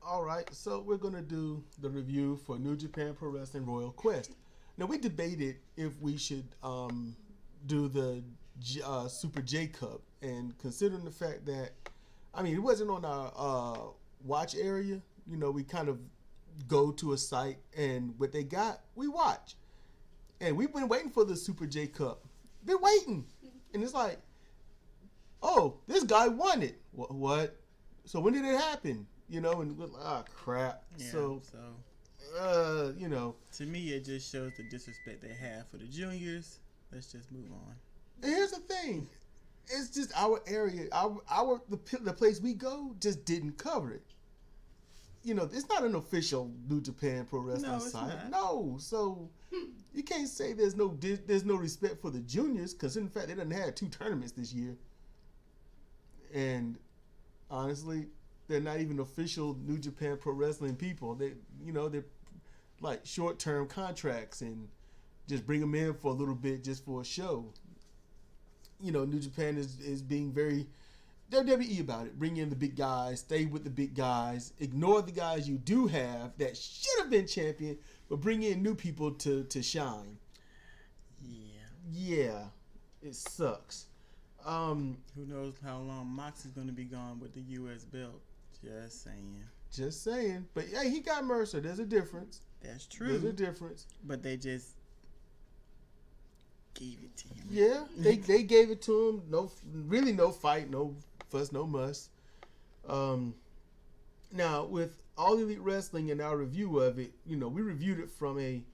All right, so we're going to do the review for New Japan Pro Wrestling Royal Quest. Now, we debated if we should do the Super J Cup, and considering the fact that, I mean, it wasn't on our watch area, you know, we kind of go to a site, and what they got, we watch. And we've been waiting for the Super J Cup. Been waiting. And it's like, oh, this guy won it. What? So when did it happen? You know, and we're like, crap. Yeah, so you know. To me, it just shows the disrespect they have for the juniors. Let's just move on. And here's the thing. It's just our area, the place we go just didn't cover it. You know, it's not an official New Japan Pro Wrestling site. Not. No, so you can't say there's no respect for the juniors, because in fact they done had 2 tournaments this year, and honestly, they're not even official New Japan Pro Wrestling people. They're like short-term contracts and just bring them in for a little bit just for a show. You know, New Japan is being very WWE about it. Bring in the big guys, stay with the big guys, ignore the guys you do have that should have been champion, but bring in new people to shine. Yeah, it sucks. Who knows how long Mox is going to be gone with the U.S. belt? Just saying. But hey, he got Mercer. There's a difference. That's true. There's a difference. But they just gave it to him. Yeah, they gave it to him. No fight, no fuss, no muss. Now, with All Elite Wrestling and our review of it, you know, we reviewed it from a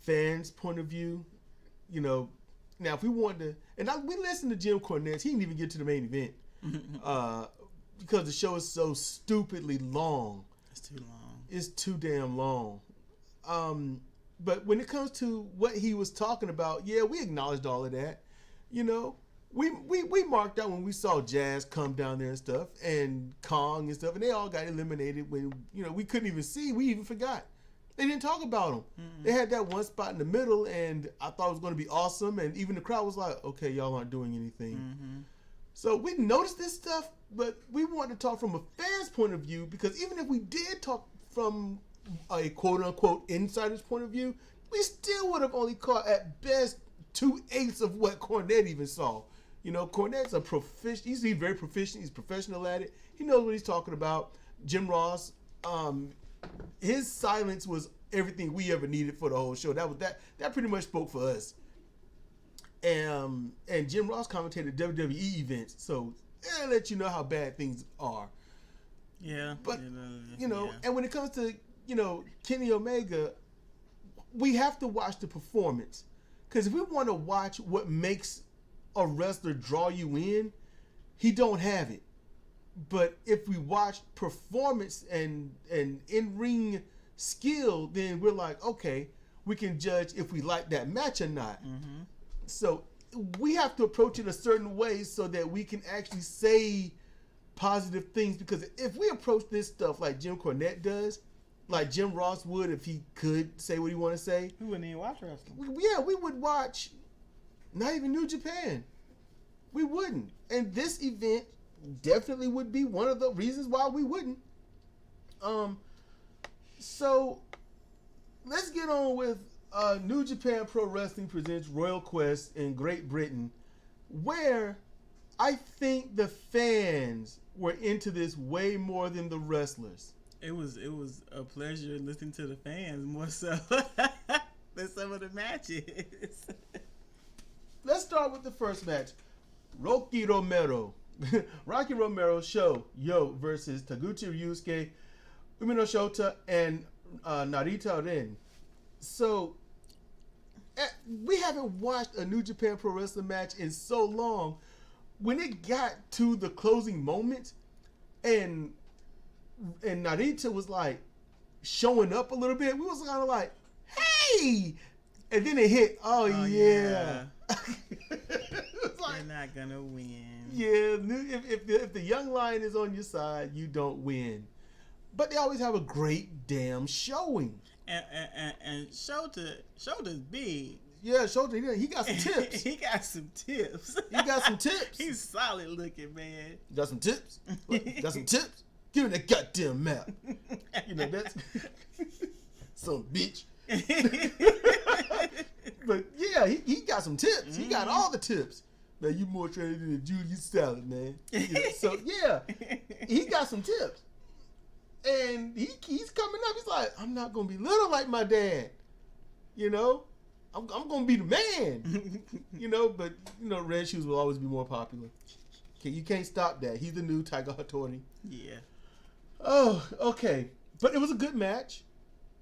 fan's point of view. You know, now if we wanted to, we listened to Jim Cornette. He didn't even get to the main event because the show is so stupidly long. It's too long. It's too damn long. But when it comes to what he was talking about, yeah, we acknowledged all of that. You know, we marked out when we saw Jazz come down there and stuff, and Kong and stuff, and they all got eliminated when, you know, we couldn't even see. We even forgot. They didn't talk about them. Mm-hmm. They had that one spot in the middle, and I thought it was going to be awesome, and even the crowd was like, okay, y'all aren't doing anything. Mm-hmm. So we noticed this stuff, but we wanted to talk from a fan's point of view, because even if we did talk from a quote-unquote insider's point of view, we still would have only caught at best 2/8 of what Cornette even saw. You know, Cornette's a proficient. He's very proficient. He's professional at it. He knows what he's talking about. Jim Ross, his silence was everything we ever needed for the whole show. That pretty much spoke for us. And Jim Ross commentated WWE events, so it'll let you know how bad things are. Yeah, but and when it comes to, you know, Kenny Omega, we have to watch the performance, because if we want to watch what makes a wrestler draw you in, he don't have it. But if we watch performance and in-ring skill, then we're like, okay, we can judge if we like that match or not. Mm-hmm. So we have to approach it a certain way so that we can actually say positive things, because if we approach this stuff like Jim Cornette does, like Jim Ross would if he could say what he want to say, we wouldn't even watch wrestling. We would watch not even New Japan. We wouldn't. And this event definitely would be one of the reasons why we wouldn't. So let's get on with New Japan Pro Wrestling presents Royal Quest in Great Britain, where I think the fans were into this way more than the wrestlers. It was a pleasure listening to the fans more so than some of the matches. Let's start with the first match. Rocky Romero show versus Taguchi Ryusuke, Umino Shota, and Narita Ren. So we haven't watched a New Japan Pro Wrestling match in so long. When it got to the closing moments, and Narita was like showing up a little bit, we was kind of like, hey, and then it hit. Oh yeah. Like, they're not gonna win. Yeah, if the young lion is on your side, you don't win. But they always have a great damn showing. And Shota's big. Yeah, Shota, he got some tips. He got some tips. He's solid looking, man. You got some tips? What? Got some tips? Give me that goddamn map. You know, that's some bitch. But yeah, he got some tips. He got all the tips. Man, you more trained than a Julius salad, man. You know, so yeah, he got some tips. And he's coming up. He's like, I'm not gonna be little like my dad. You know, I'm gonna be the man. You know, but you know, red shoes will always be more popular. You can't stop that. He's the new Tiger Hattori. Yeah. Oh, okay. But it was a good match.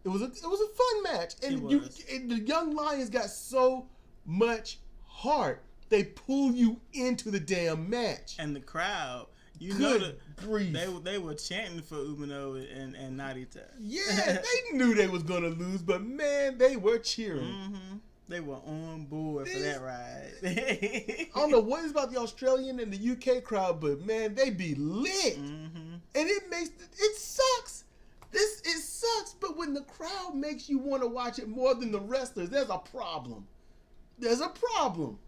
It was a fun match, and the young Lions got so much heart. They pull you into the damn match. And the crowd. You Good grief. They were chanting for Umino and Narita. Yeah, they knew they was gonna lose, but man, they were cheering. Mm-hmm. They were on board for that ride. I don't know what is about the Australian and the UK crowd, but man, they be lit, and it sucks. It sucks, but when the crowd makes you want to watch it more than the wrestlers, there's a problem. There's a problem.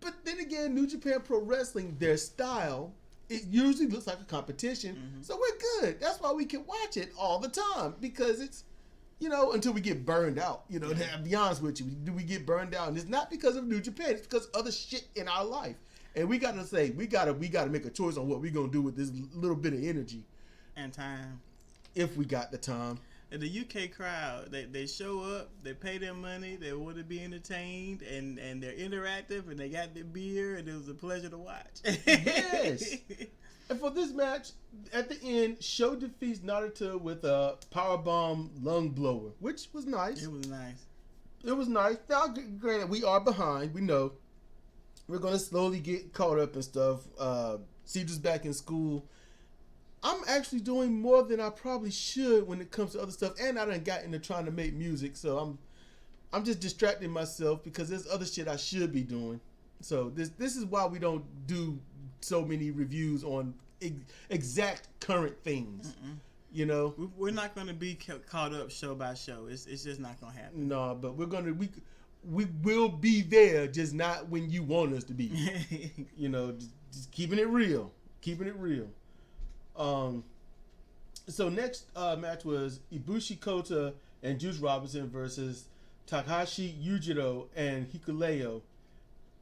But then again, New Japan Pro Wrestling, their style. It usually looks like a competition, so we're good. That's why we can watch it all the time, because it's, you know, until we get burned out. You know, to be honest with you, do we get burned out? And it's not because of New Japan; it's because of other shit in our life. And we gotta say, we gotta make a choice on what we're gonna do with this little bit of energy and time, if we got the time. And the UK crowd, they show up, they pay their money, they want to be entertained, and they're interactive, and they got their beer, and it was a pleasure to watch. Yes. And for this match, at the end, Sho defeats Narita with a powerbomb lung blower, which was nice. It was nice. It was nice. Now, granted, we are behind. We know. We're going to slowly get caught up and stuff. Cedra's back in school. I'm actually doing more than I probably should when it comes to other stuff, and I done got into trying to make music, so I'm just distracting myself because there's other shit I should be doing. So this is why we don't do so many reviews on exact current things. You know, we're not going to be caught up show by show. It's just not going to happen. No, but we will be there, just not when you want us to be. You know, just keeping it real, So next match was Ibushi Kota and Juice Robinson versus Takahashi Yujiro and Hikuleo.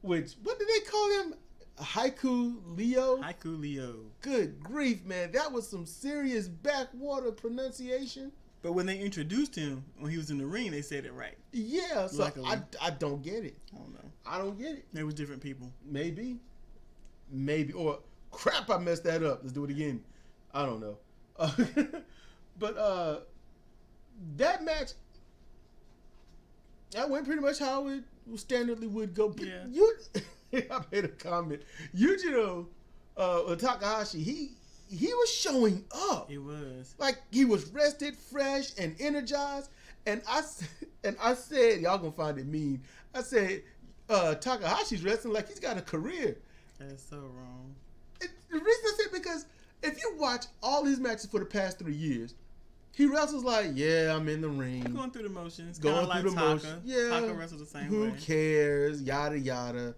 Which, what did they call him? Haiku Leo? Haiku Leo. Good grief, man. That was some serious backwater pronunciation. But when they introduced him, when he was in the ring, they said it right. Yeah, so I don't get it. I don't know. I don't get it. They was different people. Maybe. Or, crap, I messed that up. Let's do it again. I don't know. But that match, that went pretty much how it standardly would go. But yeah. I made a comment. Yujiro Takahashi, he was showing up. He was. Like, he was rested, fresh, and energized. And I said, y'all gonna find it mean. I said, Takahashi's wrestling like he's got a career. That's so wrong. The reason I said, because if you watch all his matches for the past 3 years, he wrestles like, yeah, I'm in the ring. Going through the motions. Going through the motions. Yeah. Taka wrestles the same way. Who cares? Yada, yada.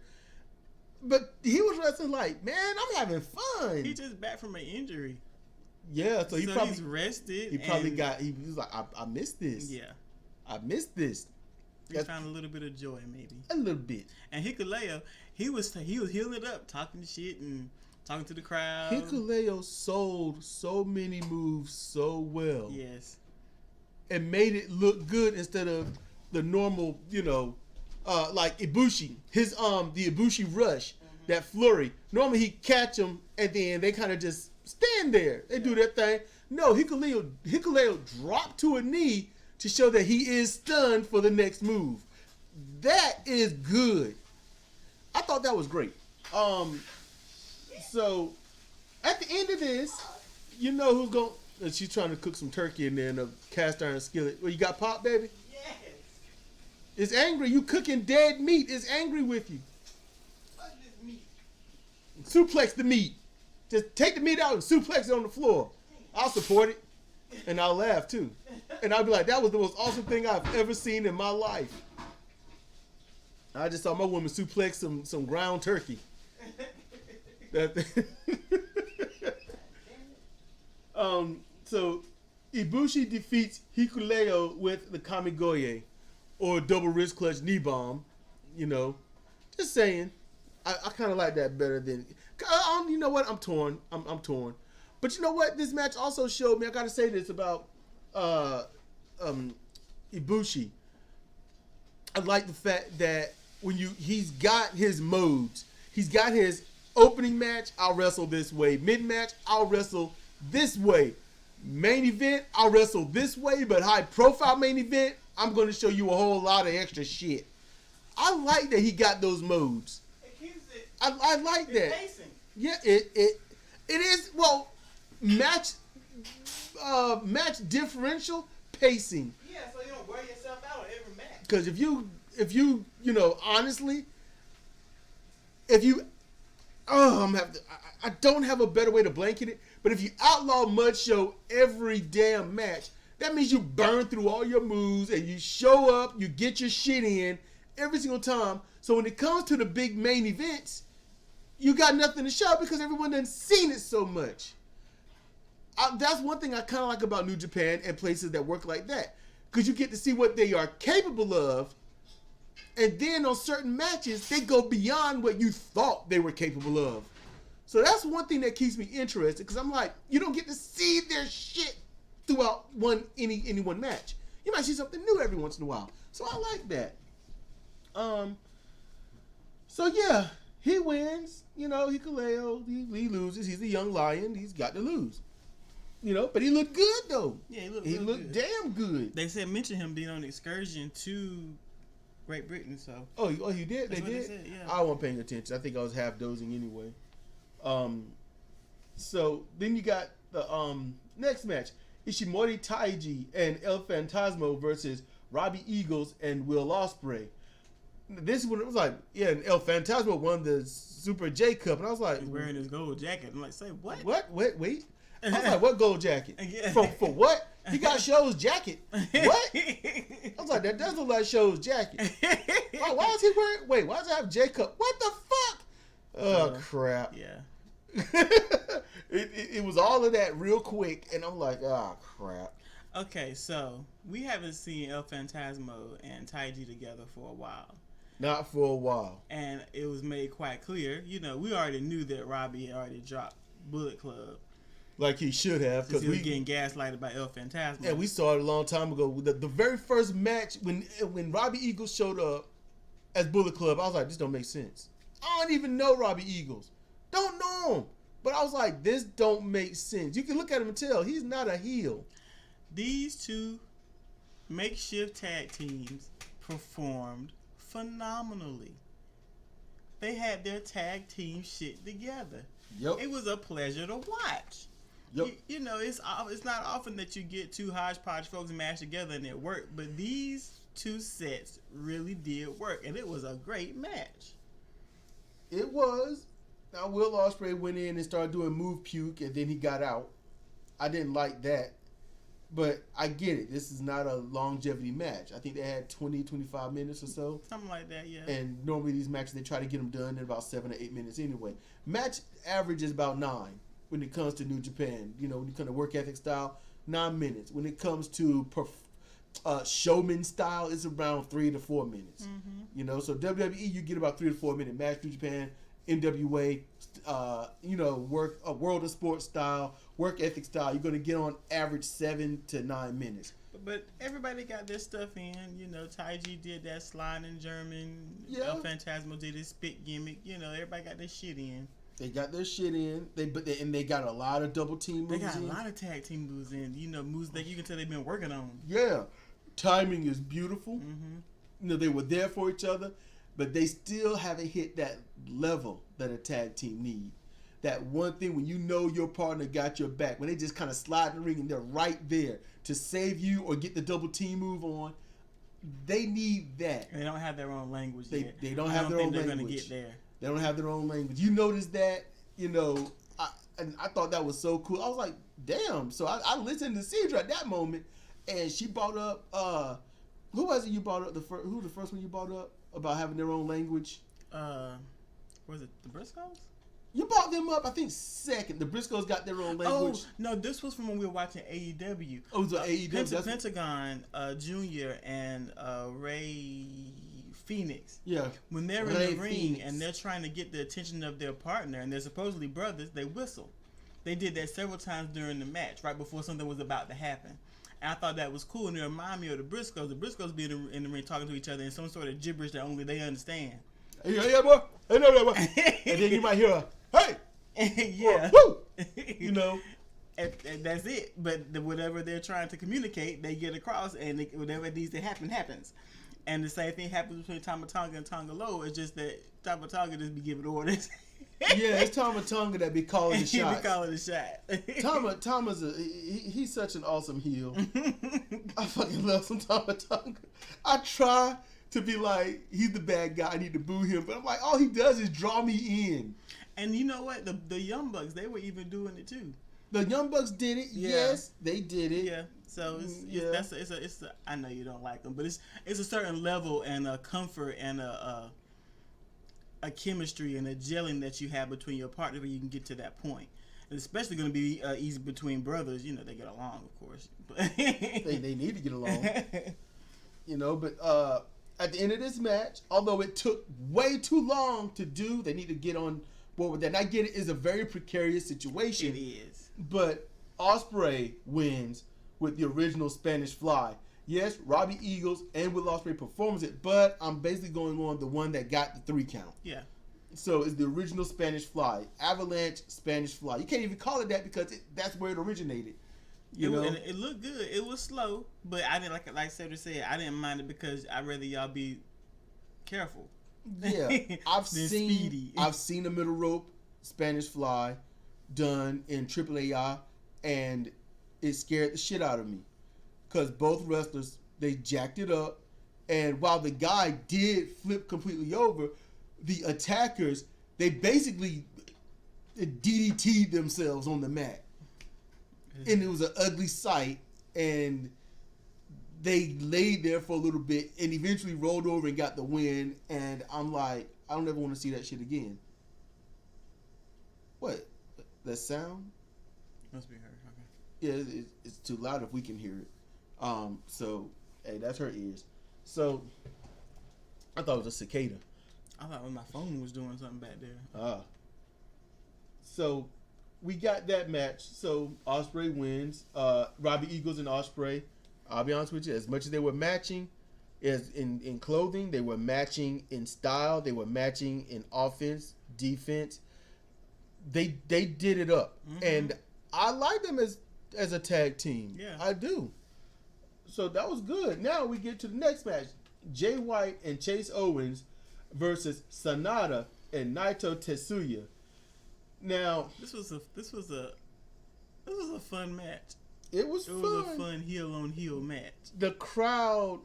But he was wrestling like, man, I'm having fun. He just back from an injury. Yeah, so probably he's rested. He probably he was like, I missed this. Yeah. I missed this. He found a little bit of joy, maybe. A little bit. And Hikuleo, he was healing it up, talking shit and talking to the crowd. Hikuleo sold so many moves so well. Yes. And made it look good instead of the normal, like Ibushi. His the Ibushi rush, that flurry. Normally he catch them and then they kind of just stand there. They do their thing. No, Hikuleo dropped to a knee to show that he is stunned for the next move. That is good. I thought that was great. So at the end of this, you know who's going. She's trying to cook some turkey in there in a cast iron skillet. Well, you got pop, baby? Yes. It's angry. You cooking dead meat. It's angry with you. What is meat? Suplex the meat. Just take the meat out and suplex it on the floor. I'll support it. And I'll laugh too. And I'll be like, that was the most awesome thing I've ever seen in my life. I just saw my woman suplex some ground turkey. So Ibushi defeats Hikuleo with the Kamigoye, or double wrist clutch knee bomb. You know, just saying. I kind of like that better than. You know what? I'm torn. I'm torn. But you know what? This match also showed me. I got to say this about Ibushi. I like the fact that when he's got his modes. He's got his opening match. I'll wrestle this way. Mid match. I'll wrestle this way. Main event, I'll wrestle this way, but high profile main event, I'm going to show you a whole lot of extra shit. I like that he got those modes. It keeps it. I like that. Pacing. Yeah, it is. Well, match differential pacing. Yeah, so you don't wear yourself out on every match. Because if you honestly, I don't have a better way to blanket it. But if you outlaw Mud Show every damn match, that means you burn through all your moves and you show up, you get your shit in every single time. So when it comes to the big main events, you got nothing to show because everyone done seen it so much. That's one thing I kind of like about New Japan and places that work like that. Because you get to see what they are capable of. And then on certain matches, they go beyond what you thought they were capable of. So that's one thing that keeps me interested, because I'm like, you don't get to see their shit throughout any one match. You might see something new every once in a while. So I like that. So yeah, he wins. You know, Hikuleo, he loses. He's a young lion. He's got to lose. You know, but he looked good though. Yeah, he looked damn good. They said mention him being on an excursion to Great Britain. So you did? That's they did? They said, yeah. I wasn't paying attention. I think I was half dozing anyway. So then you got the next match: Ishimori Taiji and El Phantasmo versus Robbie Eagles and Will Ospreay. This one, it was like, yeah, and El Phantasmo won the Super J Cup, and I was like, he's wearing his gold jacket. I'm like, say what? What? Wait. I was like, what gold jacket? Yeah. For what? He got Show's jacket. What? I was like, that does look like Show's jacket. Why is he wearing? Wait, why does it have J Cup? What the fuck? Oh crap! Yeah. it was all of that real quick, and I'm like, oh crap. Okay, so we haven't seen El Phantasmo and Taiji together for a while. Not for a while. And it was made quite clear. You know, we already knew that Robbie had already dropped Bullet Club. Like he should have, because he was getting gaslighted by El Phantasmo. Yeah, we saw it a long time ago. The very first match when Robbie Eagles showed up as Bullet Club, I was like, this don't make sense. I don't even know Robbie Eagles. Don't know him. But I was like, this don't make sense. You can look at him and tell he's not a heel. These two makeshift tag teams performed phenomenally. They had their tag team shit together. Yep. It was a pleasure to watch. Yep. You know, it's not often that you get two hodgepodge folks mashed together and it worked, but these two sets really did work, and it was a great match. It was. Now, Will Ospreay went in and started doing move puke, and then he got out. I didn't like that. But I get it. This is not a longevity match. I think they had 20, 25 minutes or so. Something like that, yeah. And normally these matches, they try to get them done in about 7 or 8 minutes anyway. Match average is about 9 when it comes to New Japan. You know, when it comes to work ethic style, 9 minutes. When it comes to showman style, it's around 3 to 4 minutes. Mm-hmm. You know, so WWE, you get about 3 to 4 minute match. New Japan, NWA, world of sports style, work ethic style, you're going to get on average 7 to 9 minutes. But everybody got their stuff in. You know, Taiji did that sliding German. Yeah. El Phantasmo did his spit gimmick. You know, everybody got their shit in. They got their shit in. They got a lot of double team moves in. They got a lot of tag team moves in. You know, moves that you can tell they've been working on. Yeah. Timing is beautiful. Mm-hmm. You know, they were there for each other, but they still haven't hit that level that a tag team need. That one thing when you know your partner got your back, when they just kind of slide in the ring and they're right there to save you or get the double team move on, they need that. And they don't have their own language yet. They don't have their own language. They're going to get there. They don't have their own language. You notice that, you know, I thought that was so cool. I was like, damn. So I listened to Cedra at that moment, and she brought up, who was it you brought up? Who the first one you brought up about having their own language? Was it the Briscoes? You brought them up, I think, second. The Briscoes got their own language. Oh, no, this was from when we were watching AEW. Oh, it was AEW. Pentagon Jr. and Ray Phoenix. Yeah. When they're in the ring and they're trying to get the attention of their partner, and they're supposedly brothers, they whistle. They did that several times during the match, right before something was about to happen. And I thought that was cool, and it reminded me of the Briscoes. The Briscoes being in the ring talking to each other in some sort of gibberish that only they understand. Hey, boy. Hey, no, boy. And then you might hear a, hey. Yeah. Woo. You know. And that's it. But whatever they're trying to communicate, they get across, and whatever needs to happen, happens. And the same thing happens between Tama Tonga and Tonga Low. It's just that Tama Tonga just be giving orders. Yeah, it's Tama Tonga that be calling the shots. He be calling the shot. Tama's he's such an awesome heel. I fucking love some Tama Tonga. I try to be like, he's the bad guy, I need to boo him. But I'm like, all he does is draw me in. And you know what? The Young Bucks, they were even doing it too. The Young Bucks did it. Yeah. Yes, they did it. Yeah. So it's I know you don't like them, but it's a certain level and a comfort and a chemistry and a gelling that you have between your partner where you can get to that point. And especially going to be easy between brothers. You know, they get along, of course. they need to get along. You know, but at the end of this match, although it took way too long to do, they need to get on board with that. And I get it, it's a very precarious situation. It is. But Ospreay wins with the original Spanish Fly. Yes, Robbie Eagles and Will Ospreay performs it, but I'm basically going on the one that got the 3 count. Yeah. So it's the original Spanish Fly. Avalanche Spanish Fly. You can't even call it that because that's where it originated. You know? And it looked good. It was slow, but I didn't like Cedric said, I didn't mind it because I'd rather y'all be careful. Yeah. I've seen a middle rope Spanish Fly done in AAA, and it scared the shit out of me. Because both wrestlers, they jacked it up. And while the guy did flip completely over, the attackers, they basically DDT'd themselves on the mat. And it was an ugly sight. And they laid there for a little bit and eventually rolled over and got the win. And I'm like, I don't ever want to see that shit again. What? That sound? Must be her. Okay. Yeah, it's too loud if we can hear it. So, hey, that's her ears. So, I thought it was a cicada. I thought when my phone was doing something back there. So, we got that match. So, Ospreay wins. Robbie Eagles and Ospreay. I'll be honest with you, as much as they were matching as in clothing, they were matching in style. They were matching in offense, defense. They did it up. Mm-hmm. And I like them as a tag team. Yeah. I do. So that was good. Now we get to the next match. Jay White and Chase Owens versus Sanada and Naito Tetsuya. Now this was a fun match. It was fun. It was a fun heel on heel match. The crowd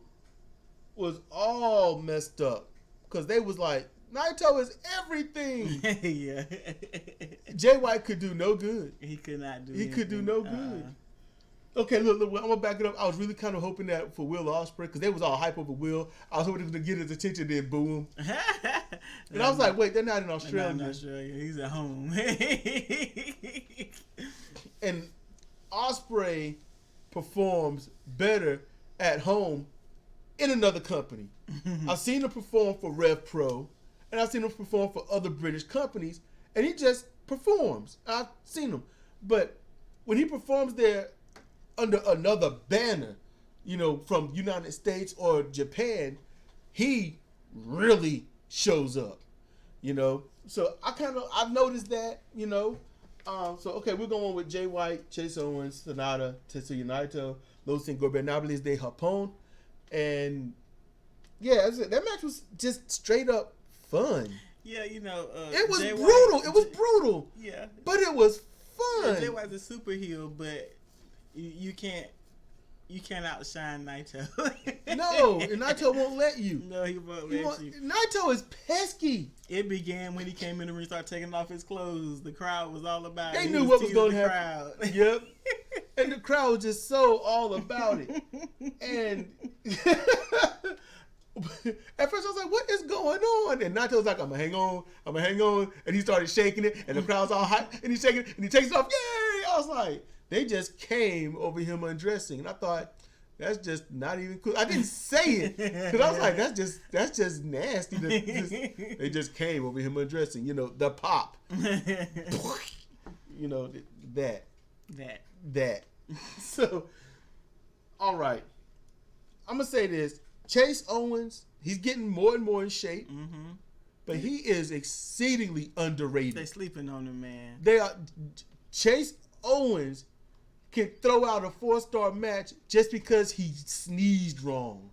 was all messed up because they was like, Naito is everything. Yeah. Jay White could do no good. He could not do. He could do no good. Okay, look, I'm gonna back it up. I was really kind of hoping that for Will Ospreay, because they was all hype over Will. I was hoping to get his attention, then boo him. And I was like, wait, they're not in Australia. Not in Australia. He's at home. And Ospreay performs better at home in another company. I've seen him perform for Rev Pro, and I've seen him perform for other British companies, and he just performs. I've seen him. But when he performs there under another banner, you know, from United States or Japan, he really shows up, you know. So I've noticed that, you know. So okay, we're going with Jay White, Chase Owens, Sanada, Tetsuya Naito, Los Ingobernables de Japón, and yeah, that match was just straight up fun. Yeah, you know, it was brutal. It was brutal. Yeah, but it was fun. Jay White's a super heel, but you can't outshine Naito. No, and Naito won't let you. No, he won't let you. Naito is pesky. It began when he came in the ring and started taking off his clothes. The crowd was all about it. They knew what was going to happen. Yep. And the crowd was just so all about it. And At first I was like, what is going on? And Naito's like, I'm gonna hang on. And he started shaking it, and the crowd's all hot, and he's shaking it, and he takes it off. Yay! I was like, they just came over him undressing. And I thought, that's just not even cool. I didn't say it, because I was like, that's just nasty. They just came over him undressing. You know, the pop. You know, that. So, all right. I'm going to say this. Chase Owens, he's getting more and more in shape, but he is exceedingly underrated. They sleeping on him, man. Chase Owens can throw out a 4-star match just because he sneezed wrong.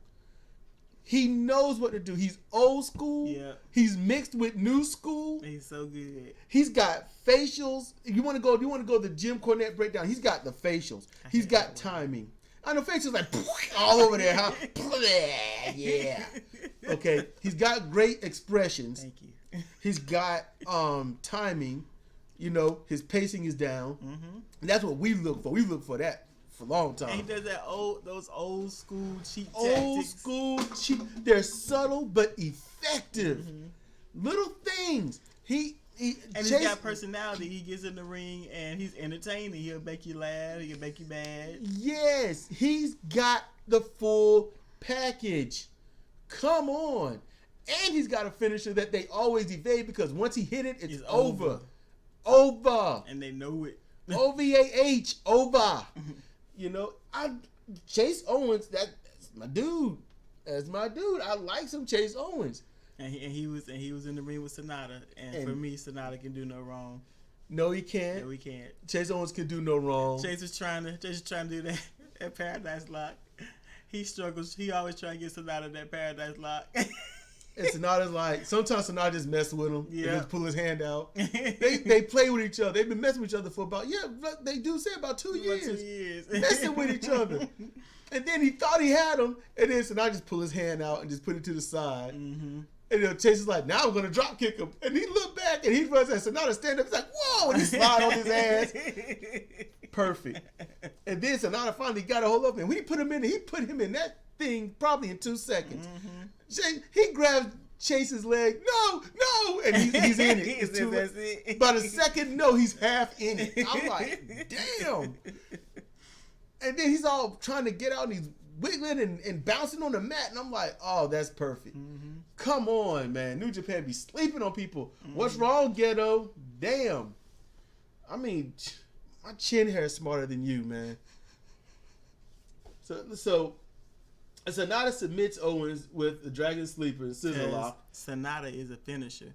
He knows what to do. He's old school. Yeah. He's mixed with new school. He's so good. He's got facials. You want to go the Jim Cornette breakdown? He's got the facials. He's got timing. I know facials like all over there, huh? Yeah. Okay. He's got great expressions. Thank you. He's got timing. You know, his pacing is down. And that's what we look for. We look for that for a long time. And he does those old school cheap Old tactics. school cheap. They're subtle but effective. Little things. And he's got personality. He gets in the ring and he's entertaining. He'll make you laugh. He'll make you mad. Yes, he's got the full package. Come on. And he's got a finisher that they always evade because once he hit it, it's over. Over. And they know it. OVAH. Over. You know, Chase Owens, that's my dude. That's my dude. I like some Chase Owens. And he was in the ring with Sonata, and for me, Sonata can do no wrong. No, he can't. No, he can't. Chase Owens can do no wrong. Chase is trying to do that Paradise Lock. He struggles. He always trying to get Sonata that Paradise Lock. And Sonata's like, sometimes Sonata just mess with him. Yeah. And just pull his hand out. They play with each other. They've been messing with each other for they do say about 2 years. 2 years. Messing with each other. And then he thought he had him. And then Sonata just pull his hand out and just put it to the side. And then Chase is like, now I'm going to drop kick him. And he looked back and he runs at Sonata stand up. He's like, whoa. And he slide on his ass. Perfect. And then Sonata finally got a hold of him. When he put him in that thing probably in 2 seconds. He grabs Chase's leg. No. And he's in it. By the second no, he's half in it. I'm like, damn. And then he's all trying to get out and he's wiggling and bouncing on the mat. And I'm like, oh, that's perfect. Come on, man. New Japan be sleeping on people. What's wrong, Ghetto? Damn. I mean, my chin hair is smarter than you, man. So Sonata submits Owens with the Dragon Sleeper and Scissor Lock. Sonata is a finisher.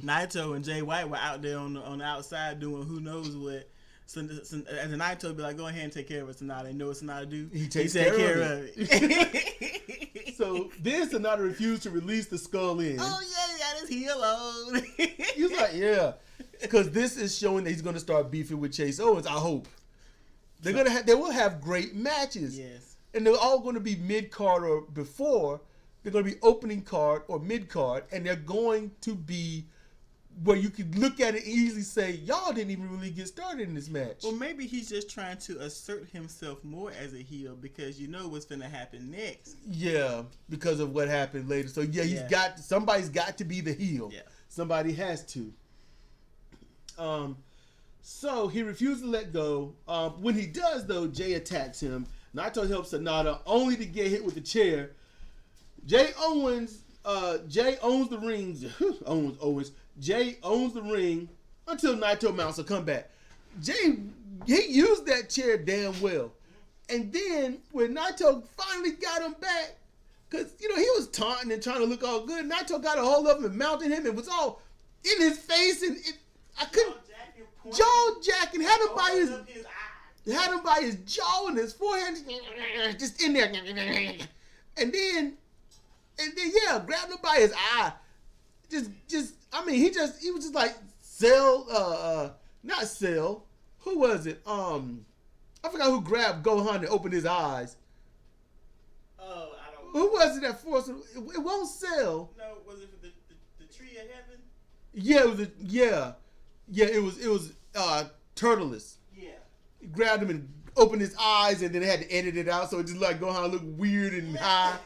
Naito and Jay White were out there on the outside doing who knows what. So, as Naito be like, go ahead and take care of it, Sonata. And know what Sonata do? He takes care of it. So then Sonata refused to release the skull in. Oh yeah, he got his heel on. He was like, yeah, because this is showing that he's going to start beefing with Chase Owens. I hope they will have great matches. Yes, and they're all going to be mid card or before. They're going to be opening card or mid card, and they're going to be where you could look at it and easily say, y'all didn't even really get started in this match. Well, maybe he's just trying to assert himself more as a heel because you know what's going to happen next. Yeah, because of what happened later. So yeah, somebody's got to be the heel. Yeah. Somebody has to. So he refused to let go. When he does, though, Jay attacks him. Naito helps Sonata only to get hit with the chair. Jay owns the rings. Jay owns the ring until Naito mounts a comeback. Jay, he used that chair damn well. And then when Naito finally got him back, because, he was taunting and trying to look all good, Naito got a hold of him and mounted him and was all in his face. And I couldn't... Jaw jacking, had him by his jaw and his forehead, just in there. And then, grabbed him by his eye. He was just like not Cell. Who was it? I forgot who grabbed Gohan and opened his eyes. Oh, I don't know. Who was it that forced him? It won't Cell. No, was it the Tree of Heaven? Yeah, it was Turtles. Yeah. He grabbed him and opened his eyes, and then they had to edit it out, so it just like Gohan looked weird and high.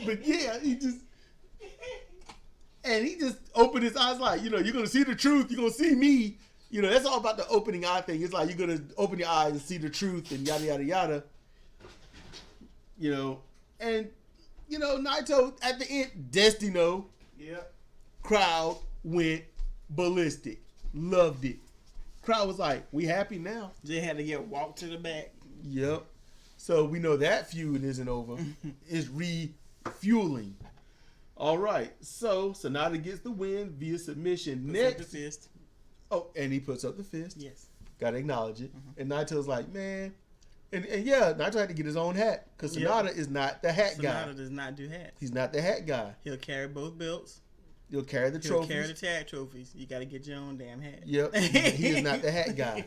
But yeah, he just. And he just opened his eyes like, you're going to see the truth. You're going to see me. That's all about the opening eye thing. It's like you're going to open your eyes and see the truth and yada, yada, yada. And, Naito, at the end, Destino, crowd went ballistic. Loved it. Crowd was like, we happy now. Jay had to get walked to the back. Yep. So we know that feud isn't over. It's refueling. All right. So Sonata gets the win via submission. Puts Next. up the fist. Oh, and he puts up the fist. Yes. Gotta acknowledge it. And Naito's like, man. And yeah, Naito had to get his own hat. Because Sonata is not the hat guy. Sonata does not do hats. He's not the hat guy. He'll carry both belts. He'll carry the trophies. He'll carry the tag trophies. You got to get your own damn hat. Yep. He is not the hat guy.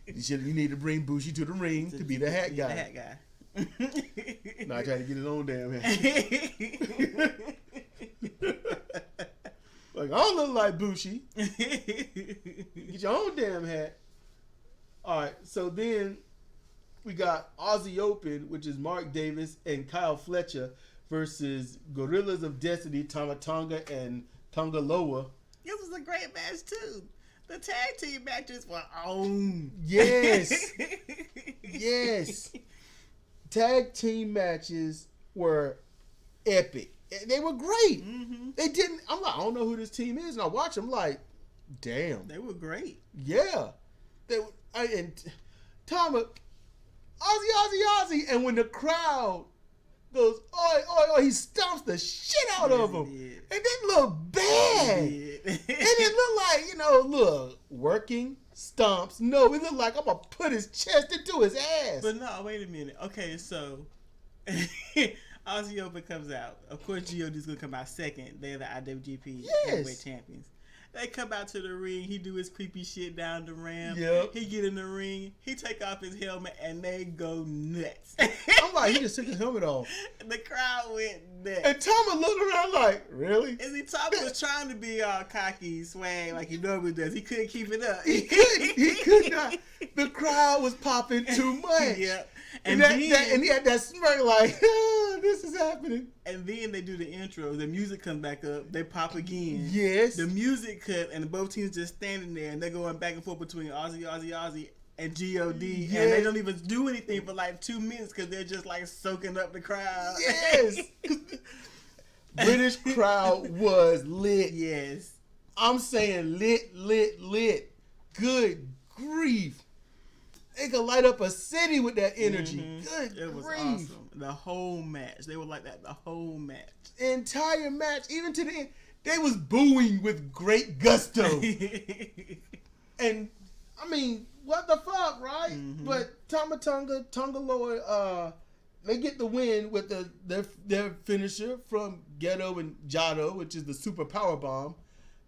You need to bring Bushi to the ring to be the hat guy. The hat guy. Naito had to get his own damn hat. Like, I don't look like Bushi. Get your own damn hat. All right. So then we got Aussie Open, which is Mark Davis and Kyle Fletcher versus Gorillas of Destiny, Tama Tonga and Tonga Loa. This was a great match too. The tag team matches were on. Yes. Yes. Tag team matches were epic. They were great. Mm-hmm. They didn't. I'm like, I don't know who this team is, and I watch them like, damn. They were great. Yeah. And Tama, Aussie, and when the crowd goes, oi, oi, oi, he stomps the shit out of him. It didn't look bad. It didn't look like, working stomps. No, it looked like I'm going to put his chest into his ass. But no, wait a minute. Okay, so Aussie Open comes out. Of course, G.O.D's going to come out second. They're the IWGP Heavyweight Champions. They come out to the ring. He do his creepy shit down the ramp. Yep. He get in the ring. He take off his helmet, and they go nuts. I'm like, he just took his helmet off. The crowd went nuts. And Tama looked around like, really? And see, Tama was trying to be all cocky, swag like he normally does. He couldn't keep it up. He could not. The crowd was popping too much. Yeah. And he had that smirk like, this is happening. And then they do the intro. The music comes back up. They pop again. Yes. The music cut, and both teams just standing there, and they're going back and forth between Aussie, and G.O.D. Yes. And they don't even do anything for like 2 minutes because they're just like soaking up the crowd. Yes. British crowd was lit. Yes. I'm saying lit. Good grief. They could light up a city with that energy. Mm-hmm. Good grief. Awesome. The whole match. They were like that the whole match. The entire match, even to the end, they was booing with great gusto. And, I mean, what the fuck, right? Mm-hmm. But Tonga Loa, they get the win with their finisher from Ghetto and Jado, which is the super power bomb.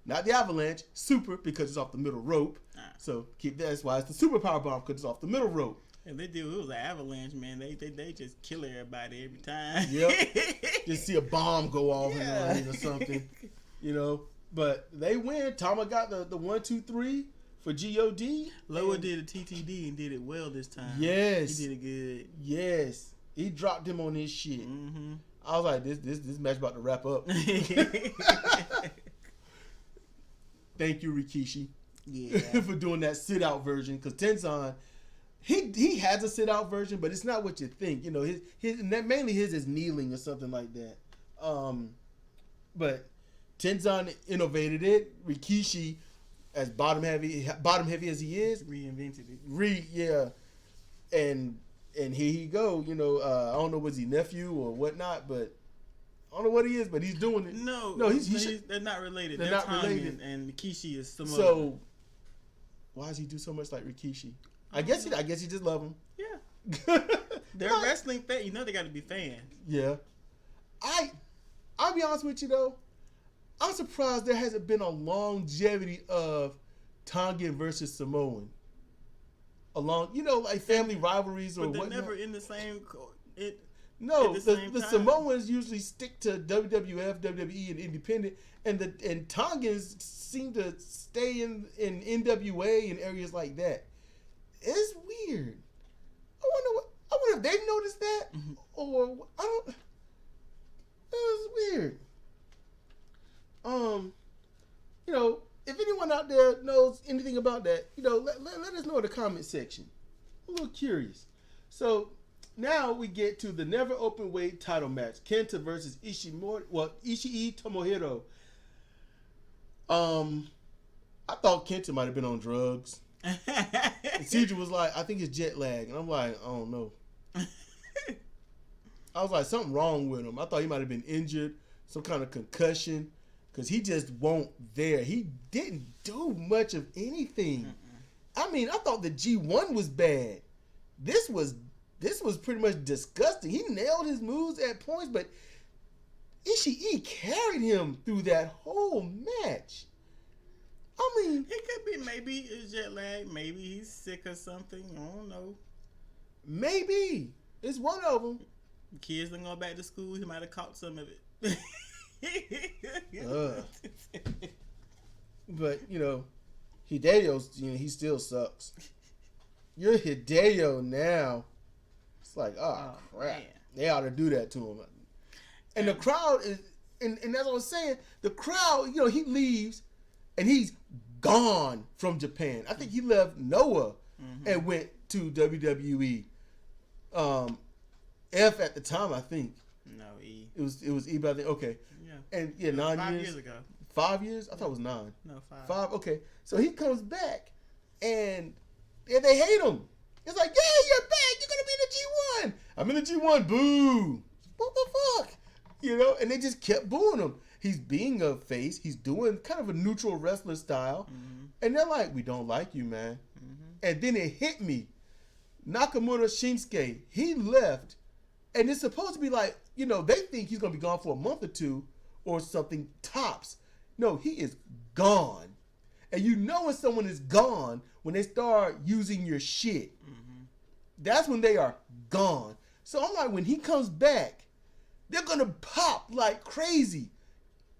Not the avalanche, super, because it's off the middle rope. So that's why it's the super power bomb, because it's off the middle rope. And it was an avalanche, man. They just kill everybody every time. Yep. Just see a bomb go off in the ring or something. But they win. Tama got the 1, 2, 3 for G.O.D. Loa did a TTD and did it well this time. Yes. He did it good. Yes. He dropped him on his shit. Mm-hmm. I was like, this match about to wrap up. Thank you, Rikishi, for doing that sit-out version. Because Tenzan, he has a sit-out version, but it's not what you think. Mainly his is kneeling or something like that. But Tenzan innovated it. Rikishi, as bottom heavy as he is, reinvented it. And here he go. I don't know, was he nephew or whatnot, but. I don't know what he is, but he's doing it. No, they're not related. They're not related. And Rikishi is some. So, why does he do so much like Rikishi? I guess he just love him. Yeah, they're wrestling fans. They got to be fans. Yeah, I'll be honest with you though. I'm surprised there hasn't been a longevity of Tongan versus Samoan. Like family rivalries or whatnot. But they're whatnot. never in the same. No, the Samoans usually stick to WWF, WWE, and independent, and Tongans seem to stay in NWA and areas like that. It's weird. I wonder if they've noticed that, or I don't. It was weird. You know, if anyone out there knows anything about that, you know, let us know in the comment section. I'm a little curious. So now we get to the never open weight title match: Kenta versus Ishii Tomohiro. I thought Kenta might have been on drugs. And Cedric was like, I think it's jet lag. And I'm like, I don't know. I was like, something wrong with him. I thought he might have been injured, some kind of concussion, because he just won't there. He didn't do much of anything. I mean, I thought the G1 was bad. This was pretty much disgusting. He nailed his moves at points, but Ishii carried him through that whole match. I mean, it could be maybe it's jet lag, maybe he's sick or something. I don't know. Maybe it's one of them. Kids don't go back to school. He might have caught some of it. But you know, Hideo's, you know, he still sucks. You're Hideo now. It's like, oh crap, man. They ought to do that to him. And the crowd is, and that's what I was saying. The crowd, you know, he leaves, and he's gone from Japan. I think he left Noah and went to WWE. F at the time, I think. No, E. It was E by then. Okay. Yeah. And yeah, 9 years. 5 years ago. 5 years? I thought it was 9. No, 5. 5. Okay. So he comes back, and they hate him. It's like, yeah, you're back. You're gonna be in the G1. I'm in the G1. Boo. What the fuck? You know. And they just kept booing him. He's being a face. He's doing kind of a neutral wrestler style, and they're like, we don't like you, man. And then it hit me. Nakamura Shinsuke, he left, and it's supposed to be like, you know, they think he's gonna be gone for a month or two or something tops. No, he is gone. And you know when someone is gone when they start using your shit. That's when they are gone. So I'm like, when he comes back, they're gonna pop like crazy.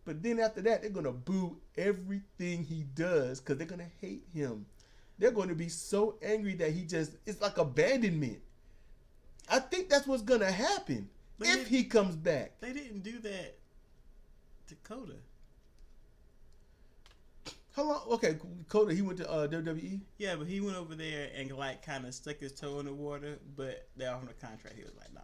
But then after that, they're gonna boo everything he does because they're gonna hate him. They're going to be so angry that it's like abandonment. I think that's what's going to happen if he comes back. They didn't do that to Coda. How long? Okay, Coda, he went to WWE? Yeah, but he went over there and like kind of stuck his toe in the water, but they're off the contract. He was like, nah.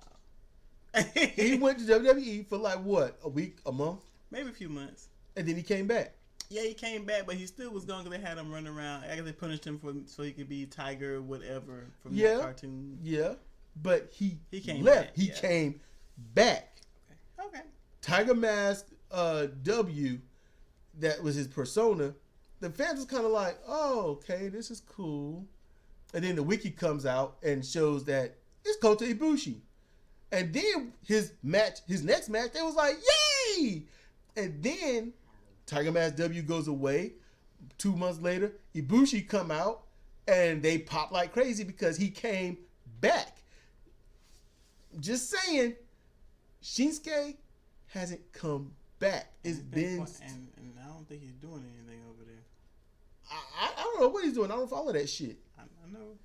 He went to WWE for like what? A week? A month? Maybe a few months. And then he came back. Yeah, he came back, but he still was gone because they had him run around. I guess they punished him so he could be Tiger, whatever, from that cartoon. Yeah, but he came left. Back, he came back. Okay. Tiger Mask W, that was his persona. The fans was kind of like, oh, okay, this is cool. And then the wiki comes out and shows that it's Kota Ibushi. And then his next match, they was like, yay! And then Tiger Mask W goes away. 2 months later, Ibushi come out, and they pop like crazy because he came back. Just saying, Shinsuke hasn't come back. It's been... And I don't think he's doing anything over there. I don't know what he's doing. I don't follow that shit. I know.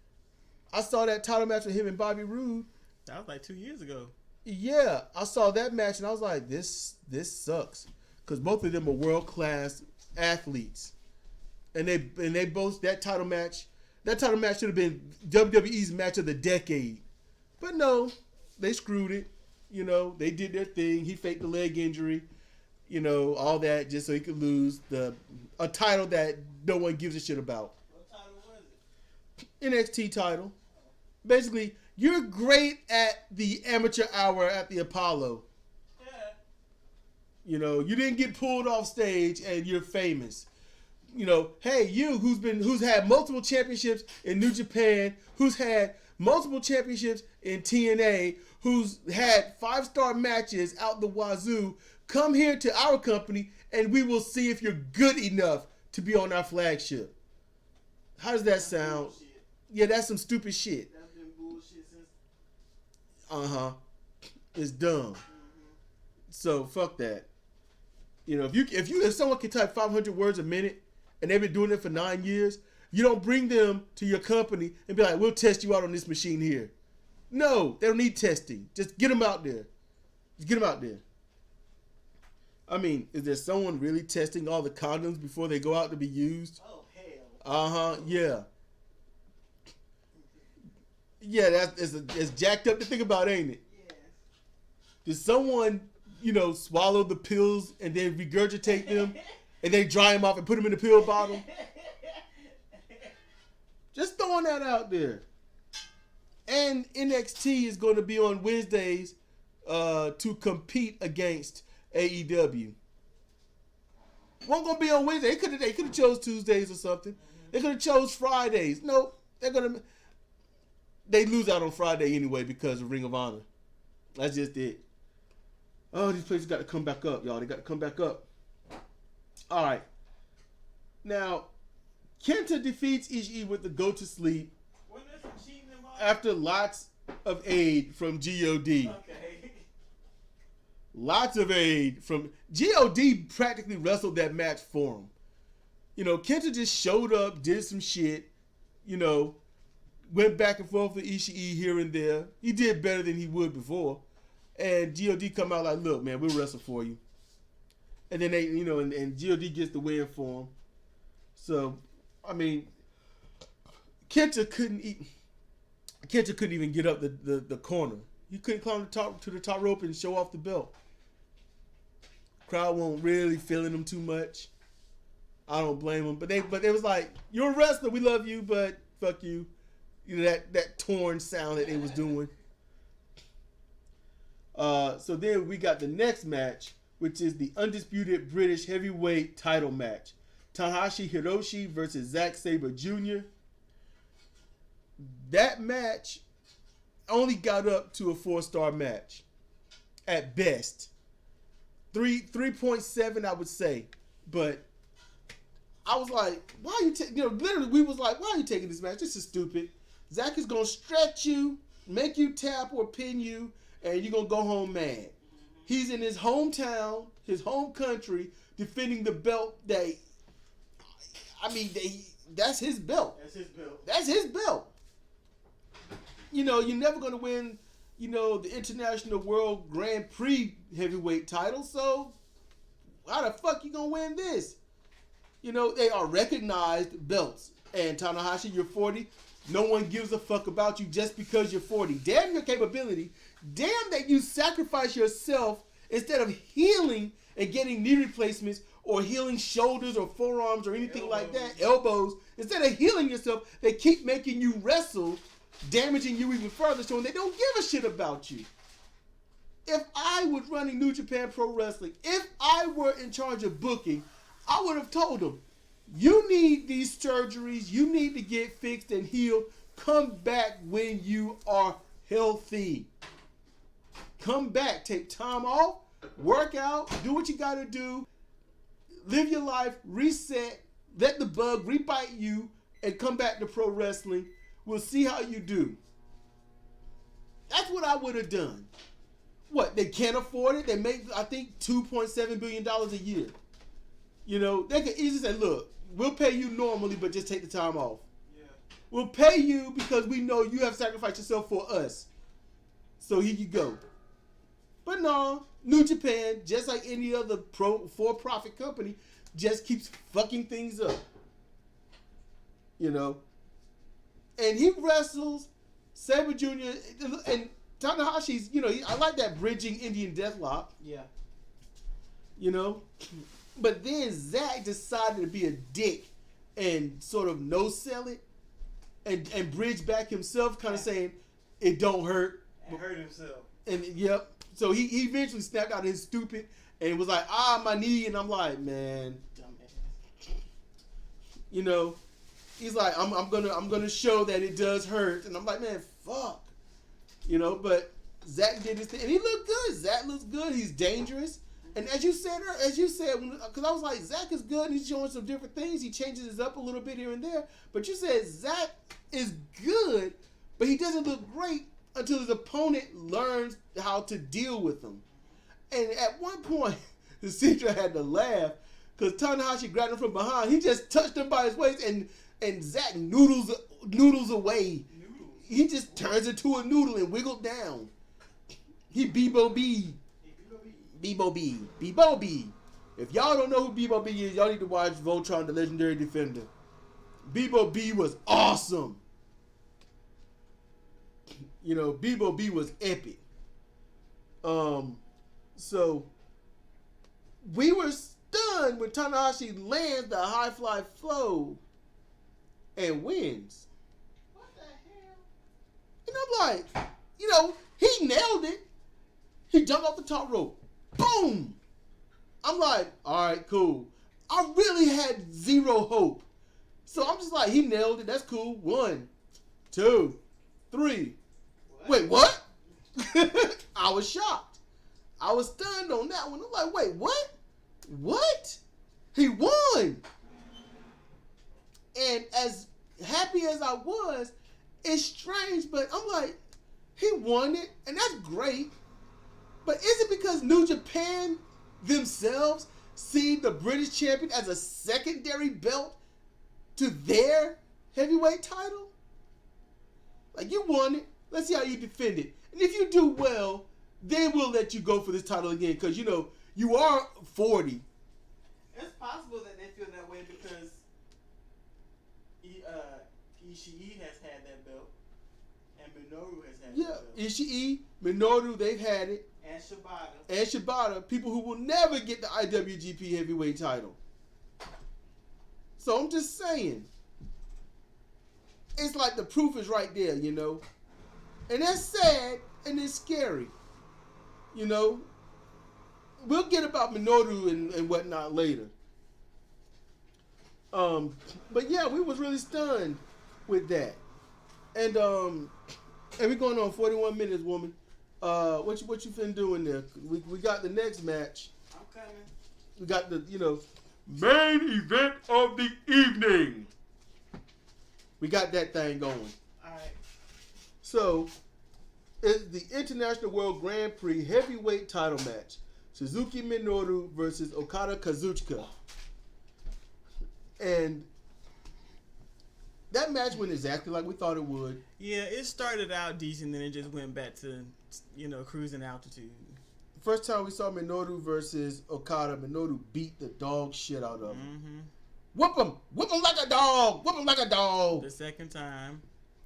I saw that title match with him and Bobby Roode. That was like 2 years ago. Yeah, I saw that match, and I was like, this sucks. Because both of them are world-class athletes. And they both, that title match should have been WWE's match of the decade. But no, they screwed it. You know, they did their thing. He faked the leg injury. You know, all that just so he could lose a title that no one gives a shit about. What title was it? NXT title. Basically, you're great at the amateur hour at the Apollo. You know, you didn't get pulled off stage and you're famous. You know, hey, you who's had multiple championships in New Japan, who's had multiple championships in TNA, who's had 5-star matches out the wazoo, come here to our company and we will see if you're good enough to be on our flagship. How does that sound? Bullshit. Yeah, that's some stupid shit. That's been bullshit since. It's dumb. So fuck that. You know, if someone can type 500 words a minute and they've been doing it for 9 years, you don't bring them to your company and be like, we'll test you out on this machine here. No, they don't need testing. Just get them out there. I mean, is there someone really testing all the condoms before they go out to be used? Oh, hell. Yeah. Yeah, it's jacked up to think about, ain't it? Yes. Did someone, swallow the pills and then regurgitate them and then dry them off and put them in a pill bottle? Just throwing that out there. And NXT is going to be on Wednesdays to compete against AEW. Won't going to be on Wednesday. They could have chose Tuesdays or something. Mm-hmm. They could have chose Fridays. Nope. They lose out on Friday anyway because of Ring of Honor. That's just it. Oh, these places got to come back up, y'all. They got to come back up. All right. Now, Kenta defeats Ishii with the go to sleep after lots of aid from G.O.D. Okay. Lots of aid from G.O.D. practically wrestled that match for him. Kenta just showed up, did some shit, went back and forth with Ishii here and there. He did better than he would before. And G.O.D. come out like, look, man, we'll wrestle for you. And then they, and G.O.D. gets the win for him. So, I mean, Kenta couldn't even get up the corner. He couldn't climb to the top rope and show off the belt. Crowd won't really feeling him too much. I don't blame him. But they was like, you're a wrestler, we love you, but fuck you. That torn sound that they was doing. So then we got the next match, which is the undisputed British heavyweight title match. Tanahashi Hiroshi versus Zack Sabre Jr. That match only got up to a 4-star match. At best. 3.7 I would say. But I was like, why are you literally we was like, why are you taking this match? This is stupid. Zack is gonna stretch you, make you tap or pin you, and you're gonna go home mad. He's in his hometown, his home country, defending the belt that's his belt. That's his belt. You're never gonna win, the International World Grand Prix heavyweight title, so how the fuck you gonna win this? They are recognized belts. And Tanahashi, you're 40. No one gives a fuck about you just because you're 40. Damn your capability. Damn that you sacrifice yourself instead of healing and getting knee replacements or healing shoulders or forearms or anything like that, elbows. Instead of healing yourself, they keep making you wrestle, damaging you even further, showing they don't give a shit about you. If I was running New Japan Pro Wrestling, if I were in charge of booking, I would have told them, you need these surgeries, you need to get fixed and healed. Come back when you are healthy. Come back, take time off, work out, do what you gotta do, live your life, reset, let the bug rebite you, and come back to pro wrestling. We'll see how you do. That's what I would have done. What, they can't afford it? They make, I think, $2.7 billion a year. They could easily say, look, we'll pay you normally, but just take the time off. Yeah. We'll pay you because we know you have sacrificed yourself for us. So here you go. But no, New Japan, just like any other for-profit company, just keeps fucking things up. And he wrestles Sabre Jr. and Tanahashi's, I like that bridging Indian Deathlock. Yeah. But then Zack decided to be a dick and sort of no-sell it and bridge back himself, kind of saying, it don't hurt. And hurt himself. And, yep. So he eventually snapped out his stupid and was like, my knee. And I'm like, man. Dumbass. He's like, I'm gonna show that it does hurt. And I'm like, man, fuck. But Zack did his thing. And he looked good. Zack looks good. He's dangerous. And as you said, because I was like, Zack is good. He's showing some different things. He changes it up a little bit here and there. But you said Zack is good, but he doesn't look great until his opponent learns how to deal with him. And at one point, the Cedra had to laugh because Tanahashi grabbed him from behind. He just touched him by his waist, and Zack noodles away. He just turns into a noodle and wiggled down. He Bebo B. If y'all don't know who Bebo B is, y'all need to watch Voltron, the Legendary Defender. Bebo B was awesome. You know, Bebo B was epic. So we were stunned when Tanahashi lands the high fly flow and wins. What the hell? And I'm like, you know, he nailed it. He jumped off the top rope. Boom! I'm like, all right, cool. I really had zero hope. So I'm just like, he nailed it. That's cool. 1, 2, 3. What? Wait, what? I was shocked. I was stunned on that one. I'm like, wait, what? What? He won. And as happy as I was, it's strange, but I'm like, he won it, and that's great. But is it because New Japan themselves see the British champion as a secondary belt to their heavyweight title? Like, you won it. Let's see how you defend it. And if you do well, then we'll let you go for this title again. Because, you know, you are 40. It's possible that they feel that way because Ishii has had that belt. And Minoru has had that belt. Yeah, Ishii, Minoru, they've had it. And Shibata, people who will never get the IWGP Heavyweight title. So I'm just saying. It's like the proof is right there, you know. And that's sad and it's scary. You know. We'll get about Minoru and whatnot later. But yeah, we was really stunned with that. And we're going on 41 minutes, woman. What you finna do in there? We got the next match. I'm coming. We got the, you know, main event of the evening. We got that thing going. Alright. So, it's the International World Grand Prix Heavyweight title match. Suzuki Minoru versus Okada Kazuchika. And that match went exactly like we thought it would. Yeah, it started out decent, then it just went back to, you know, cruising altitude. First time we saw Minoru versus Okada, Minoru beat the dog shit out of him. Mm-hmm. Whoop him like a dog, whoop him like a dog. The second time,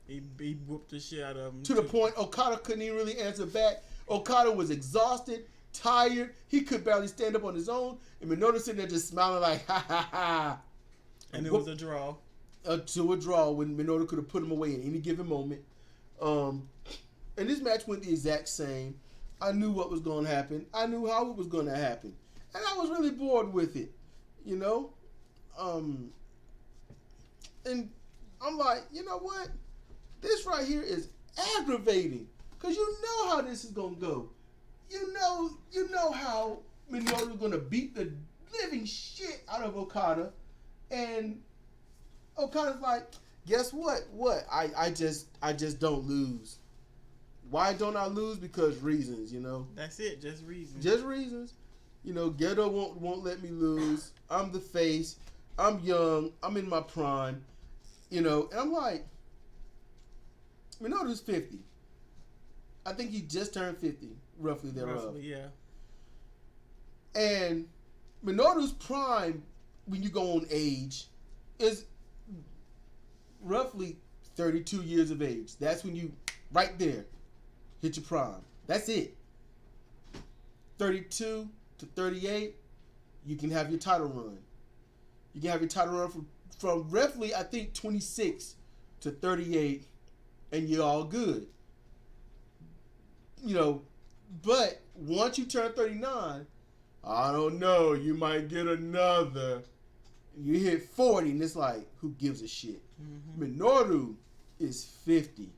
he whooped the shit out of him. To the point Okada couldn't even really answer back. Okada was exhausted, tired. He could barely stand up on his own. And Minoru sitting there just smiling like, ha ha ha. And it was a draw. To a draw when Minoru could have put him away at any given moment. And this match went the exact same. I knew what was going to happen. I knew how it was going to happen. And I was really bored with it, you know? And I'm like, you know what? This right here is aggravating. Because you know how this is going to go. You know how Minoru's going to beat the living shit out of Okada. And Okada's like, guess what? What? I just don't lose. Why don't I lose? Because reasons, you know. That's it, just reasons. Just reasons. You know, Gedo won't let me lose. I'm the face. I'm young. I'm in my prime. You know, and I'm like, Minoru's 50. I think he just turned 50, roughly thereof. Roughly, yeah. And Minoru's prime, when you go on age, is roughly 32 years of age. That's when you, right there, hit your prime. That's it. 32 to 38, you can have your title run. You can have your title run from roughly, I think, 26 to 38, and you're all good. You know, but once you turn 39, I don't know, you might get another. You hit 40, and it's like, who gives a shit? Mm-hmm. Minoru is 50.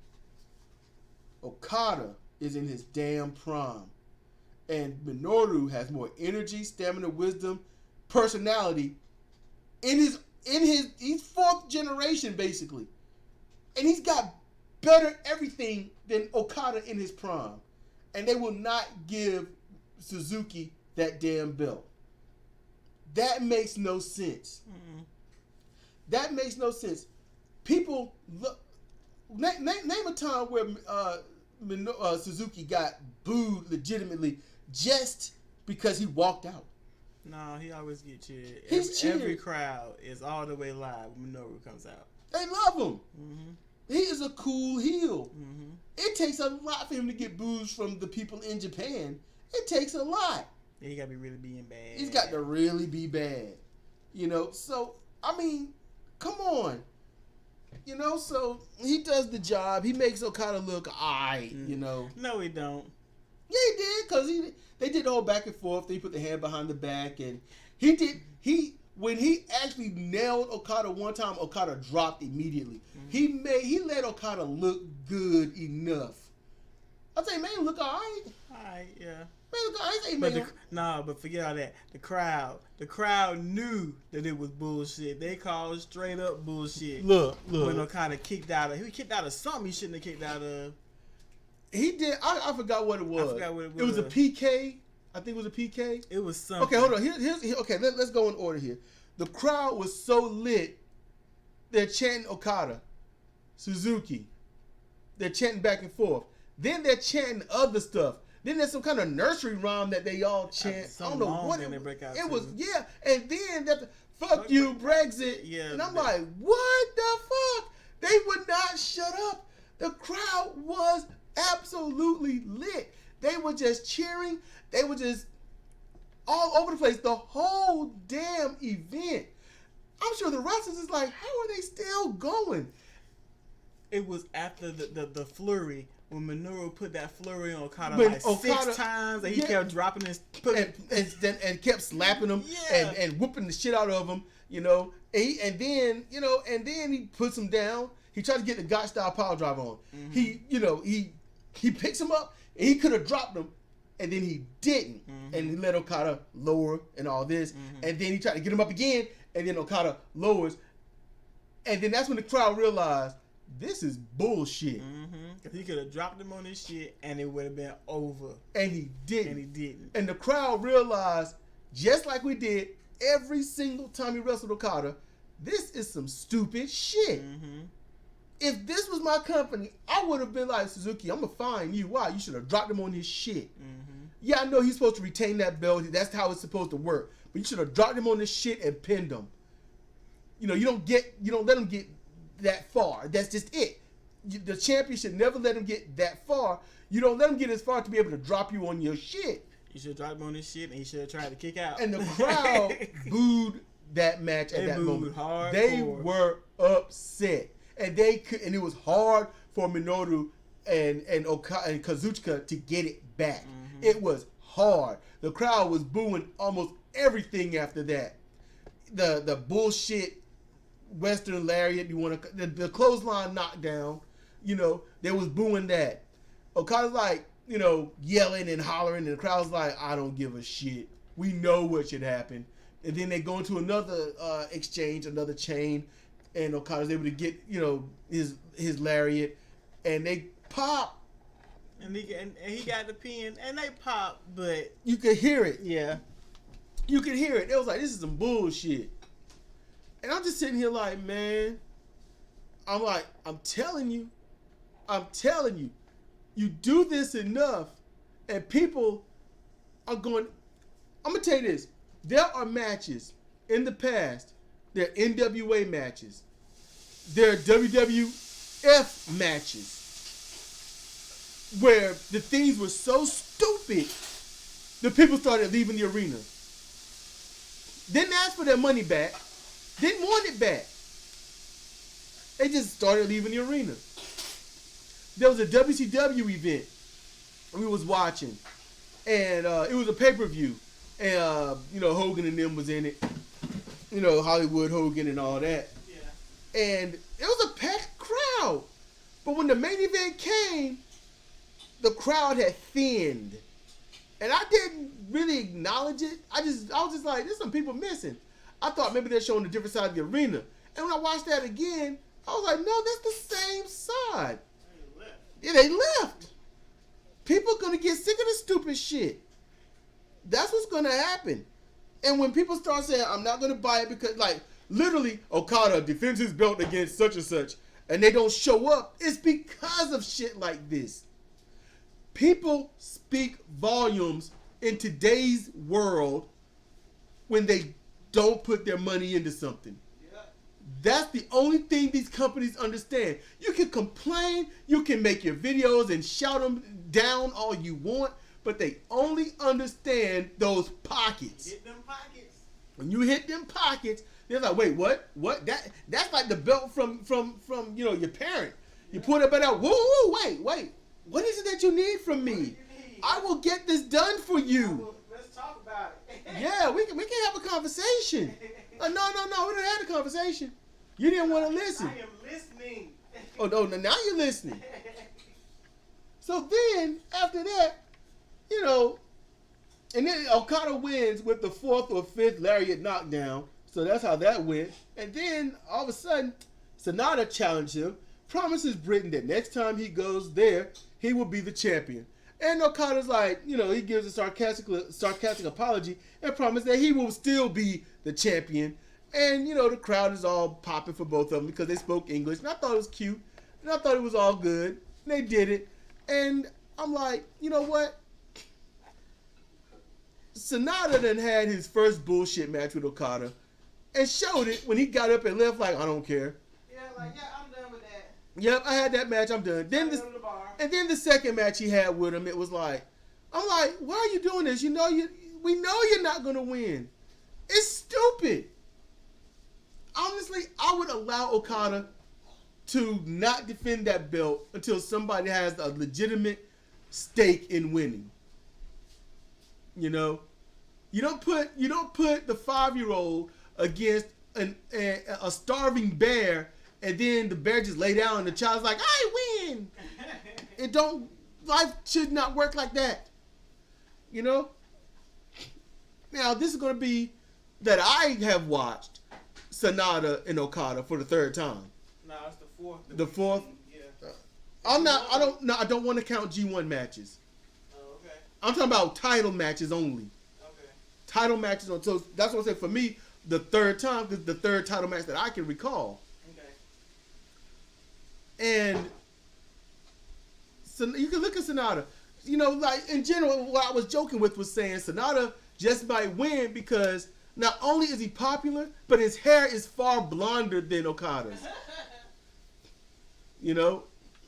Okada is in his damn prime. And Minoru has more energy, stamina, wisdom, personality. He's 4th generation, basically. And he's got better everything than Okada in his prime. And they will not give Suzuki that damn belt. That makes no sense. Mm-hmm. That makes no sense. People look. Name a time where Suzuki got booed legitimately just because he walked out. No, he always get cheered. He's cheered. Every crowd is all the way live when Minoru comes out. They love him. Mm-hmm. He is a cool heel. Mm-hmm. It takes a lot for him to get boos from the people in Japan. It takes a lot. Yeah, he got to be really being bad. He's got to really be bad. You know, so, I mean, come on. You know, so he does the job. He makes Okada look alright, you know. No, he don't. Yeah, he did, because they did the whole back and forth. They put the hand behind the back, and when he actually nailed Okada one time, Okada dropped immediately. Mm-hmm. He let Okada look good enough. I say, man, look alright. Alright, yeah. Man, look alright. But forget all that. The crowd knew that it was bullshit. They called straight up bullshit. Look. When Okada kicked out of something he shouldn't have kicked out of. He did. I forgot what it was. I forgot what it was. It was a PK. I think it was a PK. It was something. Okay, hold on. Okay, let's go in order here. The crowd was so lit, they're chanting Okada, Suzuki. They're chanting back and forth. Then they're chanting other stuff. Then there's some kind of nursery rhyme that they all chant. I don't know what it was. Yeah, and then fuck you, Brexit. Yeah, and I'm like, what the fuck? They would not shut up. The crowd was absolutely lit. They were just cheering. They were just all over the place. The whole damn event. I'm sure the wrestlers is like, how are they still going? It was after the flurry when Minoru put that flurry on Okada six times, and he kept dropping his and kept slapping him and whooping the shit out of him. You know, and then he puts him down. He tried to get the God style power drive on. Mm-hmm. He picks him up, and he could have dropped him, and then he didn't. Mm-hmm. And he let Okada lower and all this. Mm-hmm. And then he tried to get him up again, and then Okada lowers. And then that's when the crowd realized, this is bullshit. Because he could have dropped him on this shit, and it would have been over. And he didn't. And And the crowd realized, just like we did every single time he wrestled Okada, this is some stupid shit. Mm-hmm. If this was my company, I would have been like, Suzuki, I'm going to fine you. Why? You should have dropped him on his shit. Mm-hmm. Yeah, I know he's supposed to retain that belt. That's how it's supposed to work. But you should have dropped him on this shit and pinned him. You know, you don't let him get that far. That's just it. The champion should never let him get that far. You don't let him get as far to be able to drop you on your shit. You should drop him on his shit, and he should have tried to kick out. And the crowd booed that match at that moment. They were upset. And it was hard for Minoru and Kazuchika to get it back. Mm-hmm. It was hard. The crowd was booing almost everything after that. The bullshit Western lariat, the clothesline knockdown, they was booing that. Okada's like, yelling and hollering, and the crowd's like, I don't give a shit. We know what should happen. And then they go into another exchange, another chain. And Okada's able to get, his lariat, and they pop. And he got the pin, and they pop, but you could hear it. Yeah, you could hear it. It was like, this is some bullshit. And I'm just sitting here like, man, I'm telling you, you do this enough, and people are going. I'm gonna tell you this: there are matches in the past. They're NWA matches. They're WWF matches where the things were so stupid the people started leaving the arena. Didn't ask for their money back. Didn't want it back. They just started leaving the arena. There was a WCW event we was watching, and it was a pay-per-view, and Hogan and them was in it. Hollywood Hogan and all that. Yeah. And it was a packed crowd. But when the main event came, the crowd had thinned. And I didn't really acknowledge it. I was just like, there's some people missing. I thought maybe they're showing a different side of the arena. And when I watched that again, I was like, no, that's the same side. They left. Yeah, they left. People are going to get sick of this stupid shit. That's what's going to happen. And when people start saying, I'm not going to buy it because, literally, Okada defends his belt against such and such, and they don't show up, it's because of shit like this. People speak volumes in today's world when they don't put their money into something. That's the only thing these companies understand. You can complain, you can make your videos and shout them down all you want, but they only understand those pockets. Hit them pockets. When you hit them pockets, they're like, wait, what? What? That's like the belt from your parent. You put it out. Whoa, wait. What is it that you need from me? I will get this done for you. Let's talk about it. Yeah, we can have a conversation. No, we done had a conversation. You didn't want to listen. I am listening. Oh, no, now you're listening. So then, after that, and then Okada wins with the 4th or 5th lariat knockdown. So that's how that went. And then, all of a sudden, Sonata challenged him, promises Britain that next time he goes there, he will be the champion. And Okada's like, he gives a sarcastic apology and promises that he will still be the champion. And, the crowd is all popping for both of them because they spoke English. And I thought it was cute. And I thought it was all good. And they did it. And I'm like, you know what? Sonata then had his first bullshit match with Okada and showed it when he got up and left like, I don't care. Yeah, I'm done with that. Yep, I had that match. I'm done. And then the second match he had with him, it was like, I'm like, why are you doing this? We know you're not going to win. It's stupid. Honestly, I would allow Okada to not defend that belt until somebody has a legitimate stake in winning. You don't put the 5-year-old against a starving bear, and then the bear just lay down and the child's like, I win. Life should not work like that. Now this is going to be that I have watched Sonata and Okada for the 3rd time. No, it's the 4th. The 4th? Yeah. I don't want to count G1 matches. Oh, okay. I'm talking about title matches only. Okay. Title matches on. So that's what I said for me, the 3rd time, because the 3rd title match that I can recall. Okay. And so you can look at Sonata. Like in general, what I was joking with was saying Sonata just might win because not only is he popular, but his hair is far blonder than Okada's.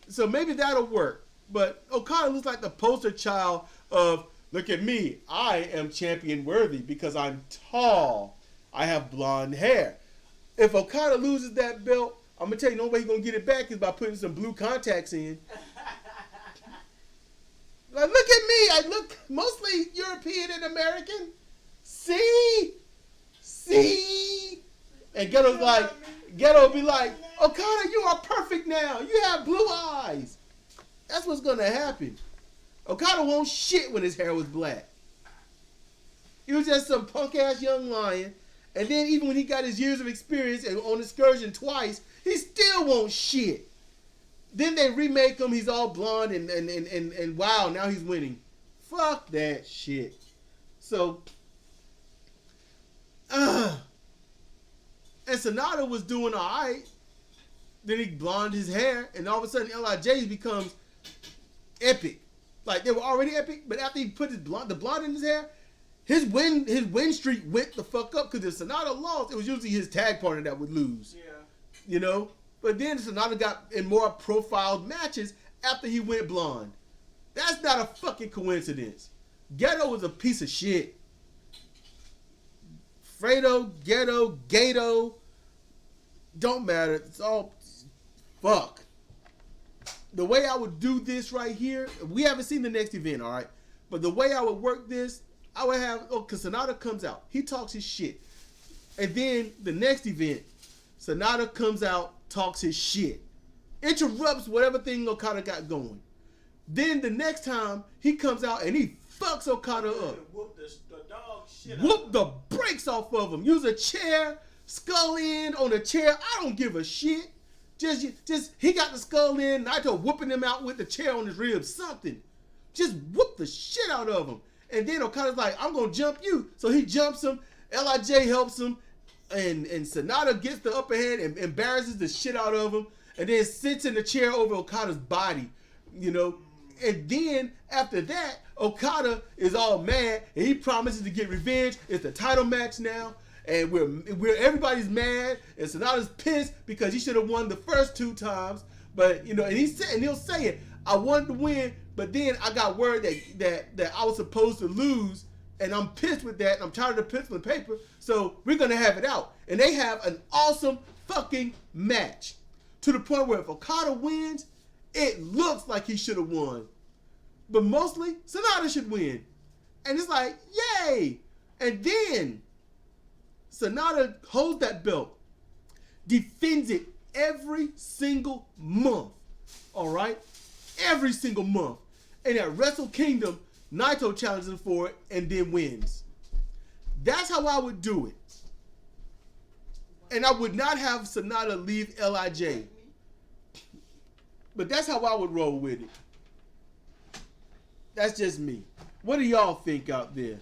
So maybe that'll work. But Okada looks like the poster child of, look at me, I am champion worthy because I'm tall. I have blonde hair. If Okada loses that belt, I'm going to tell you, the only way he's going to get it back is by putting some blue contacts in. Like, look at me. I look mostly European and American. See? And Ghetto be like, Okada, you are perfect now. You have blue eyes. That's what's going to happen. Okada won't shit when his hair was black. He was just some punk-ass young lion. And then even when he got his years of experience and on excursion twice, he still won't shit. Then they remake him. He's all blonde and wow, now he's winning. Fuck that shit. So, and Sonata was doing all right. Then he blonded his hair, and all of a sudden LIJ becomes epic. Like they were already epic, but after he put the blonde in his hair, his win streak went the fuck up because if Sonata lost, it was usually his tag partner that would lose. Yeah. But then Sonata got in more profiled matches after he went blonde. That's not a fucking coincidence. Ghetto was a piece of shit. Fredo, Ghetto, Gato, don't matter. It's all fuck. The way I would do this right here, we haven't seen the next event, all right? But the way I would work this, I would have, because Sonata comes out. He talks his shit. And then the next event, Sonata comes out, talks his shit. Interrupts whatever thing Okada got going. Then the next time, he comes out and he fucks Okada up. Whoop the dog shit Whoop the brakes off of him. Use a chair, skull end on a chair. I don't give a shit. Just he got the skull in, Naito whooping him out with the chair on his ribs, something. Just whoop the shit out of him. And then Okada's like, I'm going to jump you. So he jumps him. LIJ helps him. And Sonata gets the upper hand and embarrasses the shit out of him. And then sits in the chair over Okada's body. And then after that, Okada is all mad and he promises to get revenge. It's the title match now, and we're everybody's mad, and Sonata's pissed because he should have won the first 2 times. But and he'll say it. I wanted to win, but then I got word that I was supposed to lose, and I'm pissed with that. And I'm tired of the pencil and paper, so we're gonna have it out. And they have an awesome fucking match to the point where if Okada wins, it looks like he should have won. But mostly, Sonata should win. And it's like, yay! And then, Sonata holds that belt, defends it every single month. Alright? Every single month. And at Wrestle Kingdom, Naito challenges him for it and then wins. That's how I would do it. And I would not have Sonata leave LIJ. But that's how I would roll with it. That's just me. What do y'all think out there?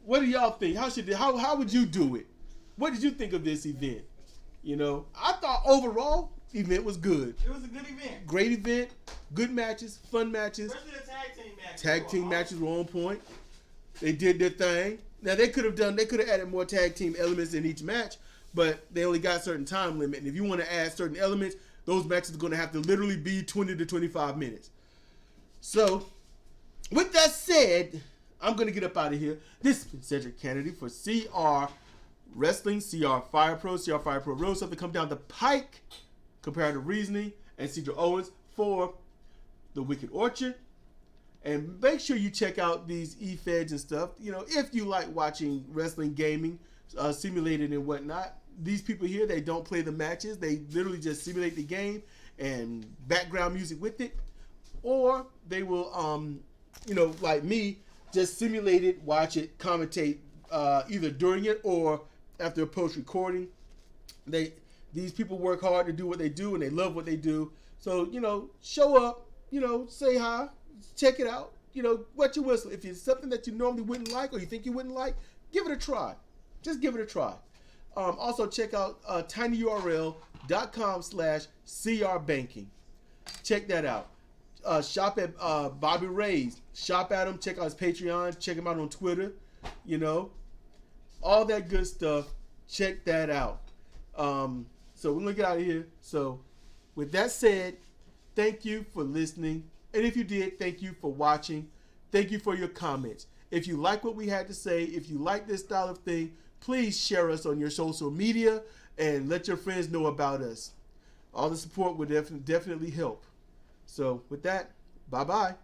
What do y'all think? How would you do it? What did you think of this event? I thought overall event was good. It was a good event. Great event, good matches, fun matches. Especially the tag team matches. Tag team matches were on point. They did their thing. Now they could have added more tag team elements in each match, but they only got a certain time limit. And if you want to add certain elements, those matches are going to have to literally be 20 to 25 minutes. So, with that said, I'm going to get up out of here. This has been Cedric Kennedy for CR Wrestling, CR Fire Pro Road, something come down the pike, Comparative Reasoning, and Cedric Owens for The Wicked Orchard. And make sure you check out these e-feds and stuff. If you like watching wrestling gaming, simulated and whatnot, these people here, they don't play the matches. They literally just simulate the game and background music with it. Or they will, like me, just simulate it, watch it, commentate either during it or after post-recording. These people work hard to do what they do, and they love what they do. So, show up, say hi, check it out, wet your whistle. If it's something that you normally wouldn't like or you think you wouldn't like, give it a try. Just give it a try. Also, check out tinyurl.com/crbanking. Check that out. Shop at Bobby Ray's. Shop at him. Check out his Patreon. Check him out on Twitter. All that good stuff. Check that out. So we're going to get out of here. So with that said, thank you for listening. And if you did, thank you for watching. Thank you for your comments. If you like what we had to say, if you like this style of thing, please share us on your social media and let your friends know about us. All the support would definitely help. So with that, bye-bye.